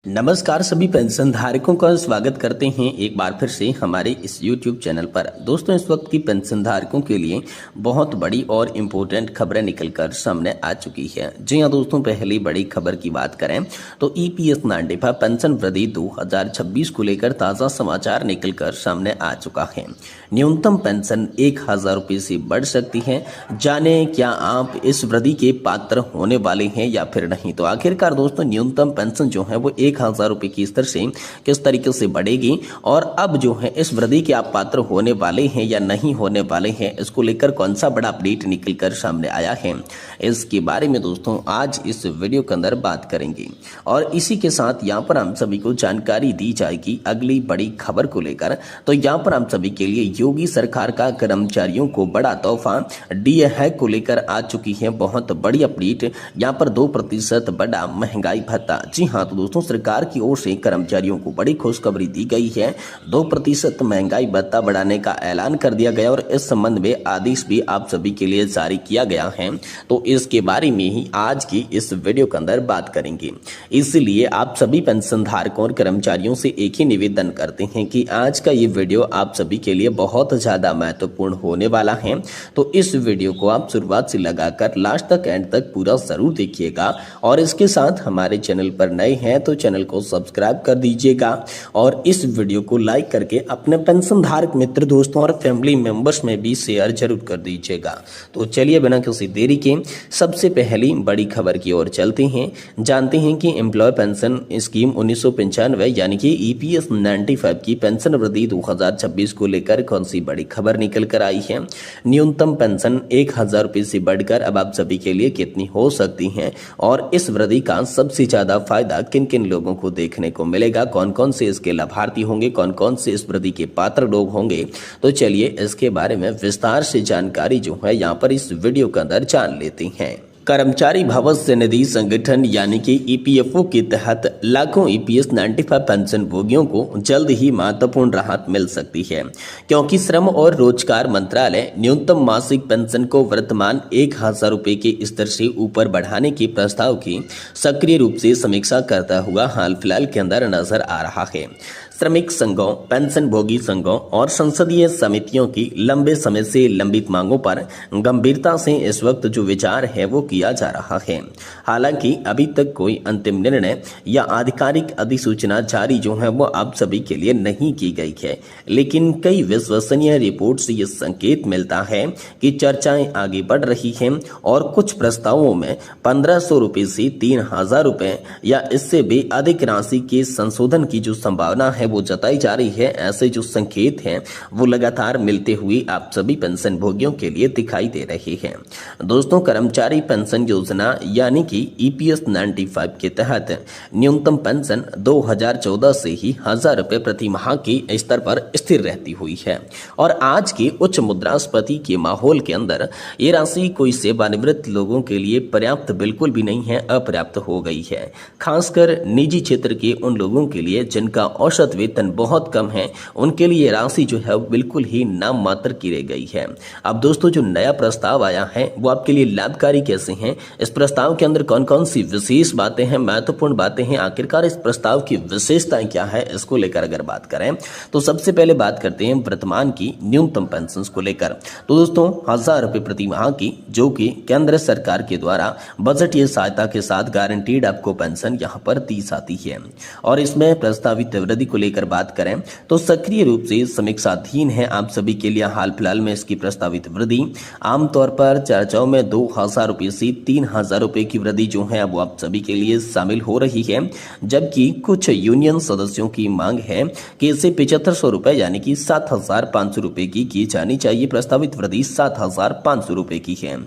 नमस्कार सभी पेंशन धारकों का स्वागत करते हैं एक बार फिर से हमारे इस YouTube चैनल पर। दोस्तों, इस वक्त की पेंशन धारकों के लिए बहुत बड़ी और इम्पोर्टेंट खबरें निकलकर सामने आ चुकी है। जी हाँ दोस्तों, पहली बड़ी खबर की बात करें तो EPS 95 पेंशन वृद्धि 2026 को लेकर ताज़ा समाचार निकलकर सामने आ चुका है। न्यूनतम पेंशन 1000 रुपये से बढ़ सकती है। जाने क्या आप इस वृद्धि के पात्र होने वाले हैं या फिर नहीं। तो आखिरकार दोस्तों, न्यूनतम पेंशन जो है वो 1000 रुपये की स्तर से किस तरीके से बढ़ेगी और अब जो है इस वृद्धि के आप पात्र होने वाले हैं या नहीं होने वाले हैं, इसको लेकर कौन सा बड़ा अपडेट निकलकर सामने आया है, इसके बारे में दोस्तों आज इस वीडियो के अंदर बात करेंगे। और इसी के साथ यहाँ पर हम सभी को जानकारी दी जाएगी अगली बड़ी खबर को लेकर। तो यहाँ पर हम सभी के लिए योगी सरकार का कर्मचारियों को बड़ा तोहफा डीए हैक को लेकर आ चुकी है बहुत बड़ी अपडेट। यहाँ पर 2% बड़ा महंगाई भत्ता। जी हाँ तो दोस्तों, सरकार की ओर से कर्मचारियों को बड़ी खुशखबरी दी गई है। 2% महंगाई भत्ता बढ़ाने का ऐलान कर दिया गया और इस संबंध में आदेश भी आप सभी के लिए जारी किया गया है। तो इसके बारे में ही आज की इस वीडियो के अंदर बात करेंगे। इसलिए आप सभी पेंशन धारकों और कर्मचारियों से एक ही निवेदन करते हैं कि आज का ये वीडियो आप सभी के लिए बहुत ज्यादा महत्वपूर्ण होने वाला है। तो इस वीडियो को आप शुरुआत से लगाकर लास्ट तक एंड तक पूरा जरूर देखिएगा। और इसके साथ हमारे चैनल पर नए हैं तो चैनल को सब्सक्राइब कर दीजिएगा और इस वीडियो को लाइक करके अपने पेंशन धारक मित्र दोस्तों और फैमिली मेंबर्स में भी शेयर जरूर कर दीजिएगा। तो चलिए बिना किसी देरी के सबसे पहली बड़ी खबर की ओर चलते हैं। जानते हैं कि एम्प्लॉय पेंशन स्कीम 1995 यानी कि EPS 95 की पेंशन वृद्धि 2026 को लेकर कौन सी बड़ी खबर निकल कर आई है। न्यूनतम पेंशन 1000 रुपये से बढ़कर अब आप सभी के लिए कितनी हो सकती है और इस वृद्धि का सबसे ज्यादा फायदा किन किन लोगों को देखने को मिलेगा, कौन कौन से इसके लाभार्थी होंगे, कौन कौन से इस वृद्धि के पात्र लोग होंगे। तो चलिए इसके बारे में विस्तार से जानकारी जो है यहाँ पर इस वीडियो के अंदर जान लेते हैं। कर्मचारी भविष्य निधि संगठन यानी कि EPFO के तहत लाखों EPS 95 पेंशन भोगियों को जल्द ही महत्वपूर्ण राहत मिल सकती है, क्योंकि श्रम और रोजगार मंत्रालय न्यूनतम मासिक पेंशन को वर्तमान 1000 रुपये के स्तर से ऊपर बढ़ाने के प्रस्ताव की सक्रिय रूप से समीक्षा करता हुआ हाल फिलहाल के अंदर नजर आ रहा है। श्रमिक संघों, पेंशन भोगी संघों और संसदीय समितियों की लंबे समय से लंबित मांगों पर गंभीरता से इस वक्त जो विचार है वो किया जा रहा है। हालांकि अभी तक कोई अंतिम निर्णय या आधिकारिक अधिसूचना जारी जो है वो आप सभी के लिए नहीं की गई है, लेकिन कई विश्वसनीय रिपोर्ट से ये संकेत मिलता है कि चर्चाएं आगे बढ़ रही हैं और कुछ प्रस्तावों में 1500 रुपये से 3000 रुपये या इससे भी अधिक राशि के संशोधन की जो संभावना है वो जताई जा रही है। ऐसे जो संकेत हैं वो लगातार मिलते हुए आप सभी पेंशन भोगियों के लिए दिखाई दे रहे हैं। दोस्तों, कर्मचारी पेंशन योजना यानी कि EPS 95 के तहत न्यूनतम पेंशन 2014 से ही 1000 रुपये प्रति माह के स्तर पर स्थिर रहती हुई है और आज के उच्च मुद्रास्फीति के माहौल के अंदर ये राशि कोई सेवानिवृत्त लोगों के लिए पर्याप्त बिल्कुल भी नहीं है, अपर्याप्त हो गई है। खासकर निजी क्षेत्र के उन लोगों के लिए जिनका औसत वेतन बहुत कम है, उनके लिए राशि जो है बिल्कुल ही नाम मात्र की रह गई है। अब दोस्तों, जो नया प्रस्ताव आया है वो आपके लिए लाभकारी कैसे हैं, इस प्रस्ताव के अंदर कौन कौन सी विशेष बातें हैं, महत्वपूर्ण बातें हैं, आखिरकार इस प्रस्ताव की विशेषताएं क्या है, इसको लेकर अगर बात करें तो सबसे पहले बात करते हैं वर्तमान की न्यूनतम पेंशन को लेकर। तो दोस्तों, 1000 रुपये प्रति माह की जो कि केंद्र सरकार के द्वारा बजटीय सहायता के साथ गारंटीड आपको पेंशन यहाँ पर दी जाती है और इसमें प्रस्तावित वृद्धि को लेकर बात करें तो सक्रिय रूप से समीक्षाधीन है आप सभी के लिए। हाल फिलहाल में इसकी प्रस्तावित वृद्धि आमतौर पर चर्चाओं में 2000 रुपये से 3000 रुपये की वृद्धि जो है वो आप सभी के लिए शामिल हो रही है, जबकि कुछ यूनियन सदस्यों की मांग है कि इसे 7500 रुपये यानी कि 7500 रुपये की जानी चाहिए। प्रस्तावित वृद्धि 7500 रुपये की है।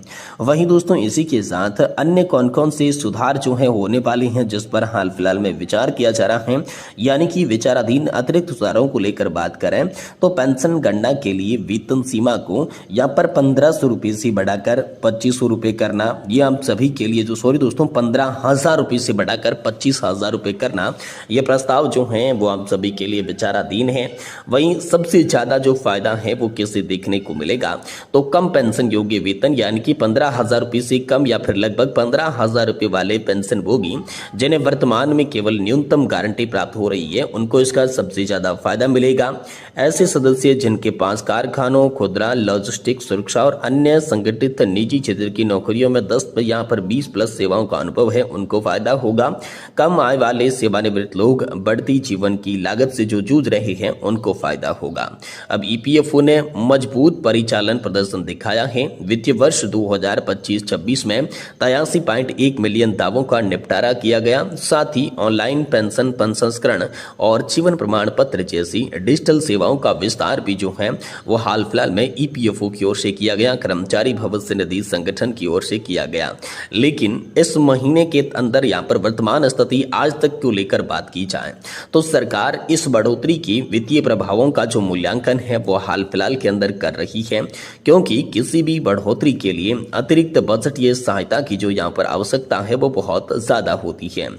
वहीं दोस्तों, इसी के साथ अन्य कौन कौन से सुधार जो है होने वाले हैं जिस पर हाल फिलहाल में विचार किया जा रहा है, यानी कि विचाराधीन विचाराधीन अतिरिक्त सुधारों को लेकर बात करें तो पेंशन गणना के लिए वेतन सीमा को यहाँ पर 1500 रुपये से बढ़ाकर 2500 रुपये करना, ये हम सभी के लिए दोस्तों 15,000 रुपये से बढ़ाकर 25,000 रुपये करना, ये प्रस्ताव जो हैं वो हम सभी के लिए विचाराधीन है। वहीं सबसे ज़्यादा जो फायदा है वो किसे देखने को मिलेगा, तो कम पेंशन योग्य वेतन यानी कि 15,000 रुपये से कम या फिर लगभग 15,000 रुपये वाले पेंशन भोगी जिन्हें वर्तमान में केवल न्यूनतम गारंटी प्राप्त हो रही है, उनको इसका सबसे ज़्यादा फायदा मिलेगा। ऐसे सदस्य जिनके पास कारखानों, खुदरा, लॉजिस्टिक, सुरक्षा और अन्य संगठित निजी क्षेत्र की नौकरियों में 10 यहाँ पर 20 प्लस सेवाओं का अनुभव है, उनको फायदा होगा। कम आय वाले सेवानिवृत्त लोग बढ़ती जीवन की लागत से जो जूझ रहे हैं उनको फायदा होगा। अब ईपीएफओ ने मजबूत परिचालन प्रदर्शन दिखाया है। वित्तीय वर्ष 2025-26 में 83.1 मिलियन दावों का निपटारा किया गया। साथ ही ऑनलाइन पेंशन संस्करण और जीवन प्रमाण पत्र जैसी डिजिटल सेवाओं का विस्तार भी जो है वो हाल फिलहाल में ईपीएफओ की ओर से किया गया, कर्मचारी भविष्य निधि संगठन की ओर से किया गया। लेकिन इस महीने के अंदर यहाँ पर वर्तमान स्थिति आज तक को लेकर बात की जाए तो सरकार इस बढ़ोतरी की वित्तीय प्रभावों का जो मूल्यांकन है वो हाल फिलहाल के अंदर कर रही है, क्योंकि किसी भी बढ़ोतरी के लिए अतिरिक्त बजटीय सहायता की जो यहाँ पर आवश्यकता है वो बहुत ज्यादा होती है।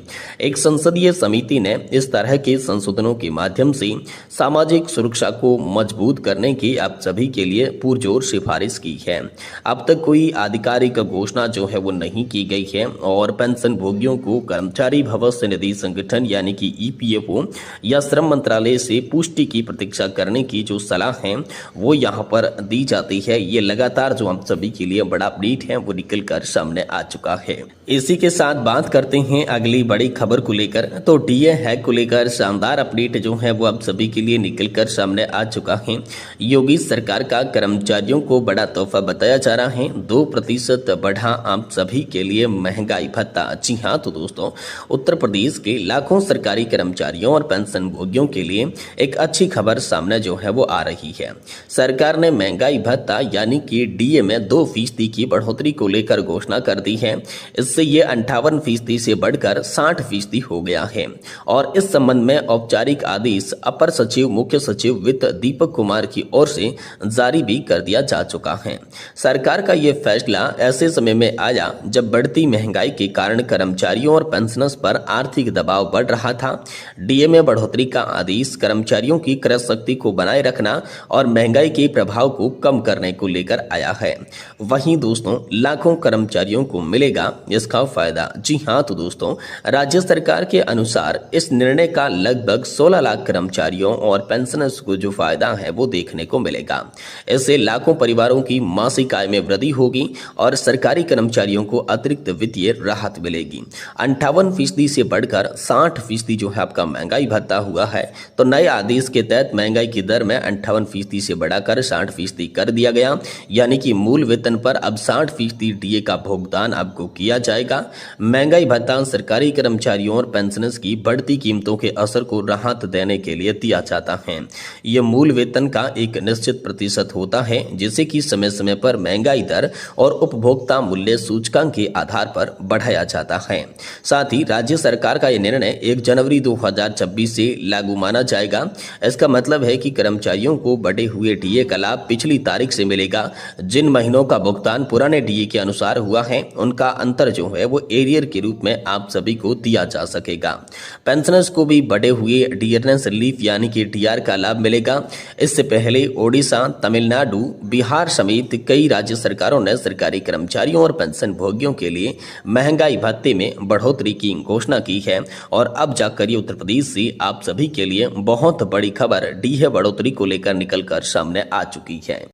एक संसदीय समिति ने इस तरह के संशोधनों के माध्यम से सामाजिक सुरक्षा को मजबूत करने की आप सभी के लिए पुरजोर सिफारिश की है। अब तक कोई आधिकारिक घोषणा जो है वो नहीं की गई है और पेंशन भोगियों को कर्मचारी भविष्य निधि संगठन यानी कि ईपीएफओ या श्रम मंत्रालय से पुष्टि की प्रतीक्षा करने की जो सलाह है वो यहाँ पर दी जाती है। ये लगातार जो हम सभी के लिए बड़ा अपडेट है वो निकल कर सामने आ चुका है। इसी के साथ बात करते हैं अगली बड़ी खबर को लेकर, तो डीए हैक को लेकर शानदार अपडेट जो है वो आप सभी के लिए निकल कर सामने आ चुका है। योगी सरकार का कर्मचारियों को बड़ा तोहफा बताया जा रहा है। 2% बढ़ा आप सभी के लिए महंगाई भत्ता। जी हाँ, तो दोस्तों उत्तर प्रदेश के लाखों सरकारी कर्मचारियों और पेंशन भोगियों के लिए एक अच्छी खबर सामने जो है वो आ रही है। सरकार ने महंगाई भत्ता यानी कि डीए में 2% की बढ़ोतरी को लेकर घोषणा कर दी है। इससे ये 58% से बढ़कर 60% हो गया है और इस संबंध में औपचारिक आदेश अपर सचिव मुख्य सचिव वित्त दीपक कुमार की ओर से जारी भी कर दिया जा चुका है। सरकार का ये फैसला ऐसे समय में आया जब बढ़ती महंगाई के कारण कर्मचारियों और पेंशनर्स पर आर्थिक दबाव बढ़ रहा था। डीए में बढ़ोतरी का आदेश कर्मचारियों की क्रय शक्ति को बनाए रखना और महंगाई के प्रभाव को कम करने को लेकर आया है। वहीं दोस्तों लाखों कर्मचारियों को मिलेगा इसका फायदा। जी हाँ, तो दोस्तों राज्य सरकार के अनुसार इस निर्णय का लगभग 16 लाख कर्मचारियों और पेंशनर्स को जो फायदा है वो देखने को मिलेगा। इससे लाखों परिवारों की मासिक आय में वृद्धि होगी और सरकारी कर्मचारियों को अतिरिक्त वित्तीय राहत मिलेगी। 58% से बढ़कर 60% जो है आपका महंगाई भत्ता हुआ है। तो नए आदेश के तहत महंगाई की दर में 58% से बढ़ाकर 60% कर दिया गया, यानी कि मूल वेतन पर अब 60% डीए का भुगतान आपको किया जाएगा। महंगाई भत्ता सरकारी कर्मचारियों और पेंशनर्स की बढ़ती कीमतों के असर को राहत देने के लिए दिया जाता है। यह मूल वेतन का एक निश्चित प्रतिशत होता है जिसे कि समय समय पर महंगाई दर और उपभोक्ता मूल्य सूचकांक के आधार पर बढ़ाया जाता है। साथ ही राज्य सरकार का यह निर्णय 1 जनवरी 2026 से लागू माना जाएगा। इसका मतलब है कि कर्मचारियों को बढ़े हुए डीए का लाभ पिछली तारीख से मिलेगा। जिन महीनों का भुगतान पुराने डीए के अनुसार हुआ है उनका अंतर जो है वो एरियर के रूप में आप सभी को दिया जा सकेगा। पेंशनर्स को भी बढ़े हुए डियरनेस रिलीफ यानी कि डीआर का लाभ मिलेगा। इससे पहले ओडिशा, तमिलनाडु, बिहार समेत कई राज्य सरकारों ने सरकारी कर्मचारियों और पेंशन भोगियों के लिए महंगाई भत्ते में बढ़ोतरी की घोषणा की है और अब जाकर ये उत्तर प्रदेश से आप सभी के लिए बहुत बड़ी खबर डीए बढ़ोतरी को लेकर निकलकर सामने आ चुकी है।